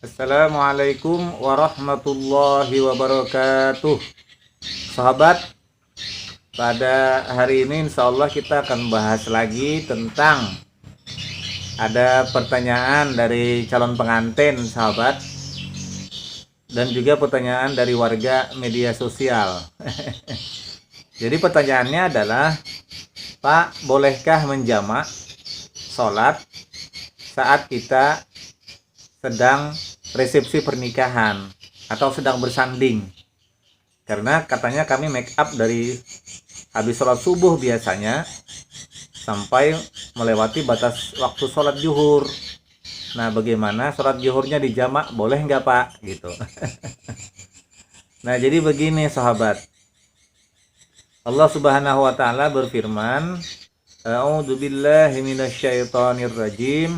Assalamualaikum warahmatullahi wabarakatuh. Sahabat, pada hari ini insya Allah kita akan bahas lagi tentang ada pertanyaan dari calon pengantin sahabat, dan juga pertanyaan dari warga media sosial. Jadi pertanyaannya adalah, Pak, bolehkah menjamak sholat saat kita sedang resepsi pernikahan atau sedang bersanding? Karena katanya kami make up dari habis sholat subuh biasanya sampai melewati batas waktu sholat zuhur. Nah, bagaimana sholat zuhurnya dijamak, boleh nggak Pak? Gitu. Nah, jadi begini sahabat, Allah Subhanahu wa taala berfirman, A'udzubillahi minasyaitonir rajim.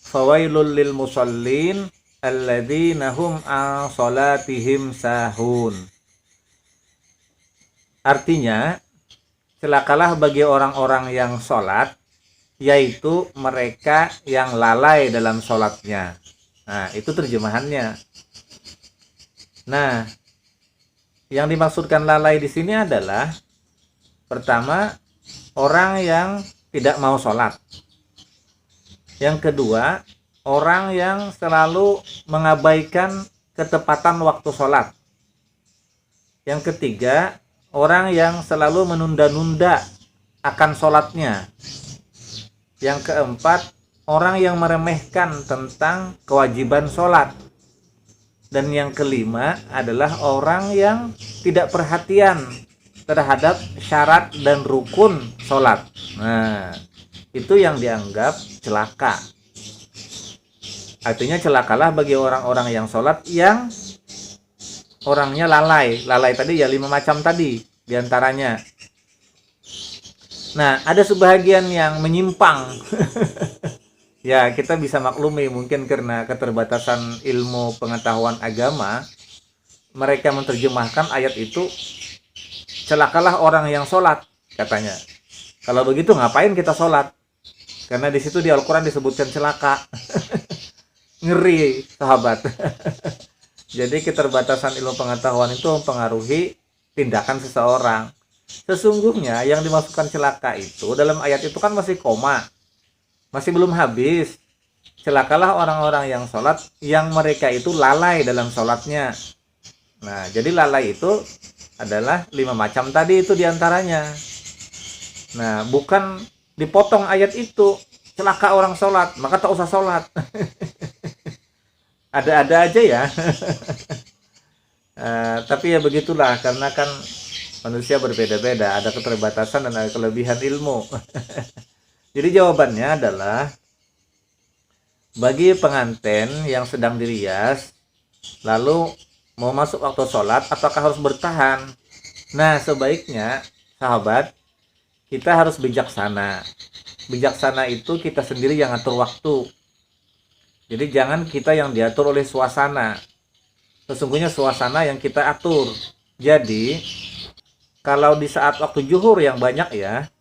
Fawailul lil musallin alladzina hum an salatihim sahun. Artinya, celakalah bagi orang-orang yang sholat, yaitu mereka yang lalai dalam sholatnya. Nah, itu terjemahannya. Nah, yang dimaksudkan lalai di sini adalah, pertama, orang yang tidak mau sholat. Yang kedua, orang yang selalu mengabaikan ketepatan waktu sholat. Yang ketiga, orang yang selalu menunda-nunda akan sholatnya. Yang keempat, orang yang meremehkan tentang kewajiban sholat. Dan yang kelima adalah orang yang tidak perhatian terhadap syarat dan rukun sholat. Nah, itu yang dianggap celaka. Artinya celakalah bagi orang-orang yang sholat yang orangnya lalai. Lalai tadi ya 5 macam tadi diantaranya. Nah, ada sebahagian yang menyimpang. Ya, kita bisa maklumi mungkin karena keterbatasan ilmu pengetahuan agama. Mereka menerjemahkan ayat itu, celakalah orang yang sholat, katanya. Kalau begitu ngapain kita sholat? Karena di situ di Al-Quran disebutkan celaka. Ngeri, sahabat. Jadi keterbatasan ilmu pengetahuan itu mempengaruhi tindakan seseorang. Sesungguhnya yang dimasukkan celaka itu dalam ayat itu kan masih koma, masih belum habis. Celakalah orang-orang yang sholat yang mereka itu lalai dalam sholatnya. Nah, jadi lalai itu adalah 5 macam tadi itu diantaranya. Nah, bukan dipotong ayat itu, celaka orang sholat, maka tak usah sholat. Ada-ada aja ya. Tapi ya begitulah, karena kan manusia berbeda-beda, ada keterbatasan dan ada kelebihan ilmu. Jadi jawabannya adalah, bagi pengantin yang sedang dirias, lalu mau masuk waktu sholat, apakah harus bertahan? Nah, sebaiknya, sahabat, kita harus bijaksana. Bijaksana itu kita sendiri yang atur waktu. Jadi jangan kita yang diatur oleh suasana. Sesungguhnya suasana yang kita atur. Jadi, kalau di saat waktu zuhur yang banyak ya,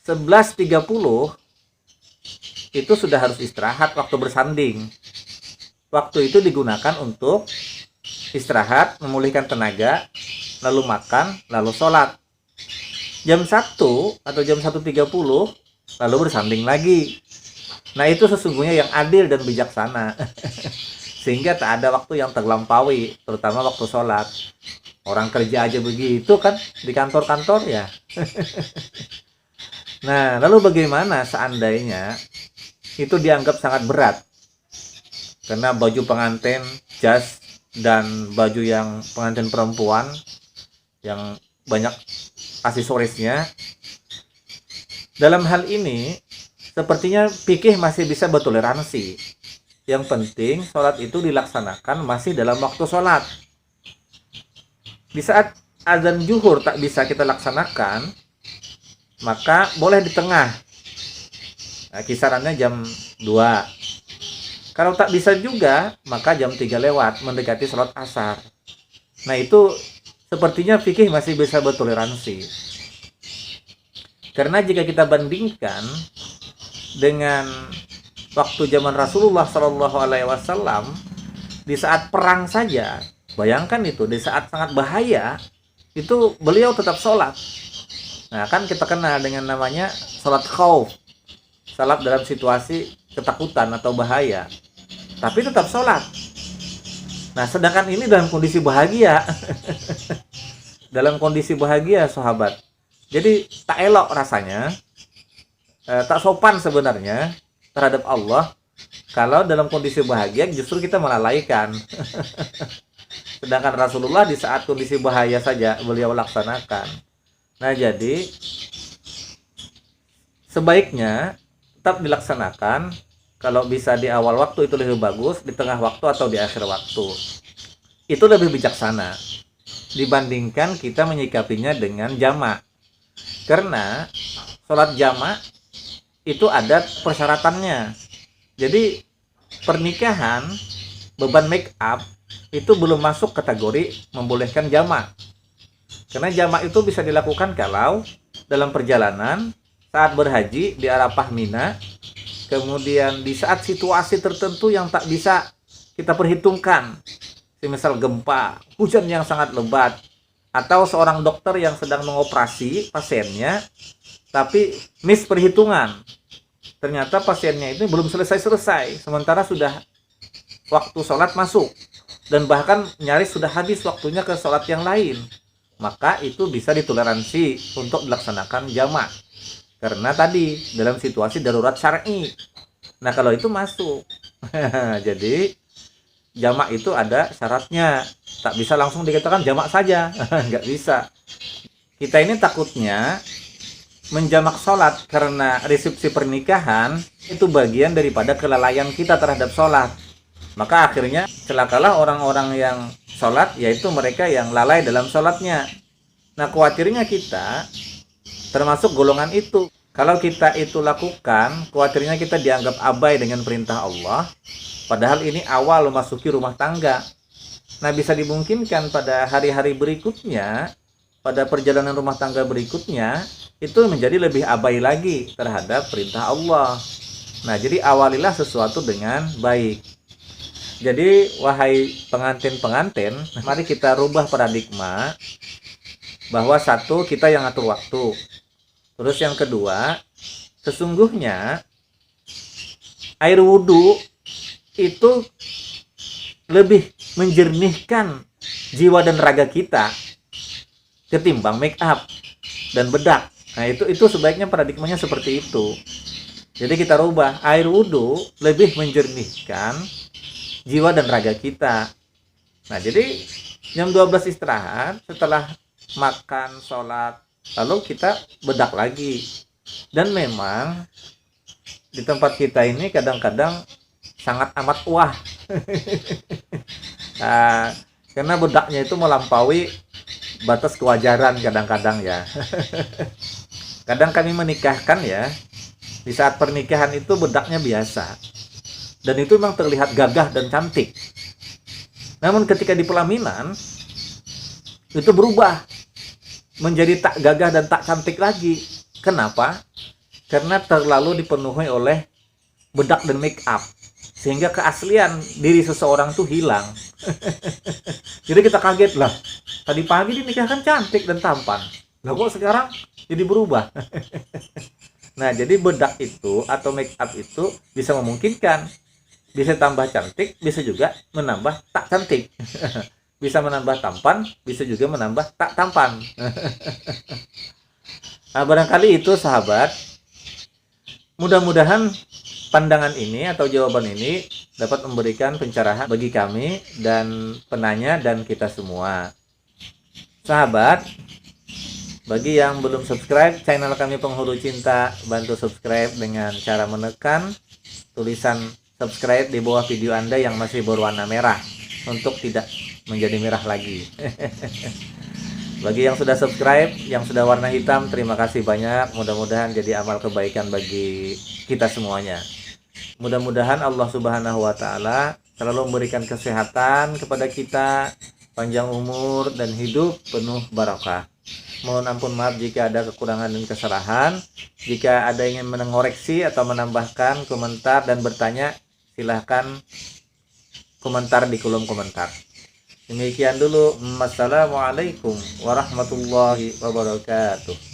11.30 itu sudah harus istirahat waktu bersanding. Waktu itu digunakan untuk istirahat, memulihkan tenaga, lalu makan, lalu sholat. Jam 1 atau jam 1.30 lalu bersanding lagi. Nah, itu sesungguhnya yang adil dan bijaksana. Sehingga tak ada waktu yang terlampaui, terutama waktu sholat. Orang kerja aja begitu kan, di kantor-kantor ya. Nah, lalu bagaimana seandainya itu dianggap sangat berat? Karena baju pengantin, jas, dan baju yang pengantin perempuan yang banyak aksesorisnya. Dalam hal ini, sepertinya fikih masih bisa bertoleransi. Yang penting, sholat itu dilaksanakan masih dalam waktu sholat. Di saat azan zuhur tak bisa kita laksanakan, maka boleh di tengah. Nah, kisarannya jam 2. Kalau tak bisa juga, maka jam 3 lewat, mendekati sholat asar. Nah, itu sepertinya fikih masih bisa bertoleransi. Karena jika kita bandingkan dengan waktu zaman Rasulullah Shallallahu Alaihi Wasallam, di saat perang saja, bayangkan itu, di saat sangat bahaya, itu beliau tetap sholat. Nah, kan kita kenal dengan namanya sholat khauf, sholat dalam situasi ketakutan atau bahaya, tapi tetap sholat. Nah, sedangkan ini dalam kondisi bahagia. Dalam kondisi bahagia, sahabat. Jadi tak elok rasanya, tak sopan sebenarnya terhadap Allah kalau dalam kondisi bahagia justru kita melalaikan. Sedangkan Rasulullah di saat kondisi bahaya saja beliau laksanakan. Nah, jadi sebaiknya tetap dilaksanakan. Kalau bisa di awal waktu itu lebih bagus, di tengah waktu atau di akhir waktu. Itu lebih bijaksana dibandingkan kita menyikapinya dengan jamak. Karena sholat jamak itu ada persyaratannya. Jadi pernikahan, beban make up itu belum masuk kategori membolehkan jamak. Karena jamak itu bisa dilakukan kalau dalam perjalanan, saat berhaji di Arafah Mina, kemudian di saat situasi tertentu yang tak bisa kita perhitungkan, semisal gempa, hujan yang sangat lebat, atau seorang dokter yang sedang mengoperasi pasiennya, tapi miss perhitungan. Ternyata pasiennya itu belum selesai-selesai, sementara sudah waktu sholat masuk, dan bahkan nyaris sudah habis waktunya ke sholat yang lain. Maka itu bisa ditoleransi untuk dilaksanakan jamak. Karena tadi dalam situasi darurat syar'i. Nah, kalau itu masuk. Jadi jamak itu ada syaratnya. Tak bisa langsung dikatakan jamak saja. Nggak bisa. Kita ini takutnya menjamak sholat karena resepsi pernikahan itu bagian daripada kelalaian kita terhadap sholat. Maka akhirnya celakalah orang-orang yang sholat, yaitu mereka yang lalai dalam sholatnya. Nah, khawatirnya kita termasuk golongan itu. Kalau kita itu lakukan, khawatirnya kita dianggap abai dengan perintah Allah, padahal ini awal memasuki rumah tangga. Nah, bisa dimungkinkan pada hari-hari berikutnya, pada perjalanan rumah tangga berikutnya, itu menjadi lebih abai lagi terhadap perintah Allah. Nah, jadi awalilah sesuatu dengan baik. Jadi, wahai pengantin-pengantin, mari kita rubah paradigma bahwa satu, kita yang atur waktu. Terus yang kedua, sesungguhnya air wudhu itu lebih menjernihkan jiwa dan raga kita ketimbang make up dan bedak. Nah, itu sebaiknya paradigmanya seperti itu. Jadi kita rubah, air wudhu lebih menjernihkan jiwa dan raga kita. Nah, jadi jam 12 istirahat, setelah makan, sholat, lalu kita bedak lagi. Dan memang di tempat kita ini kadang-kadang sangat amat wah. Nah, karena bedaknya itu melampaui batas kewajaran kadang-kadang ya. Kadang kami menikahkan ya, di saat pernikahan itu bedaknya biasa. Dan itu memang terlihat gagah dan cantik. Namun ketika di pelaminan, itu berubah menjadi tak gagah dan tak cantik lagi. Kenapa? Karena terlalu dipenuhi oleh bedak dan make up, sehingga keaslian diri seseorang tuh hilang. Jadi kita kaget lah, tadi pagi dinikahkan cantik dan tampan, lah kok sekarang jadi berubah. Nah, jadi bedak itu atau make up itu bisa memungkinkan, bisa tambah cantik, bisa juga menambah tak cantik. Bisa menambah tampan, bisa juga menambah tak tampan. Nah, barangkali itu sahabat. Mudah-mudahan pandangan ini atau jawaban ini dapat memberikan pencerahan bagi kami dan penanya dan kita semua. Sahabat, bagi yang belum subscribe channel kami Penghulu Cinta, bantu subscribe dengan cara menekan tulisan subscribe di bawah video Anda yang masih berwarna merah untuk tidak menjadi merah lagi. Bagi yang sudah subscribe, yang sudah warna hitam, terima kasih banyak. Mudah-mudahan jadi amal kebaikan bagi kita semuanya. Mudah-mudahan Allah Subhanahu wa Ta'ala selalu memberikan kesehatan kepada kita, panjang umur dan hidup penuh barakah. Mohon ampun maaf jika ada kekurangan dan kesalahan. Jika ada yang ingin mengoreksi atau menambahkan komentar dan bertanya, silahkan komentar di kolom komentar. Demikian dulu. Wassalamualaikum warahmatullahi wabarakatuh.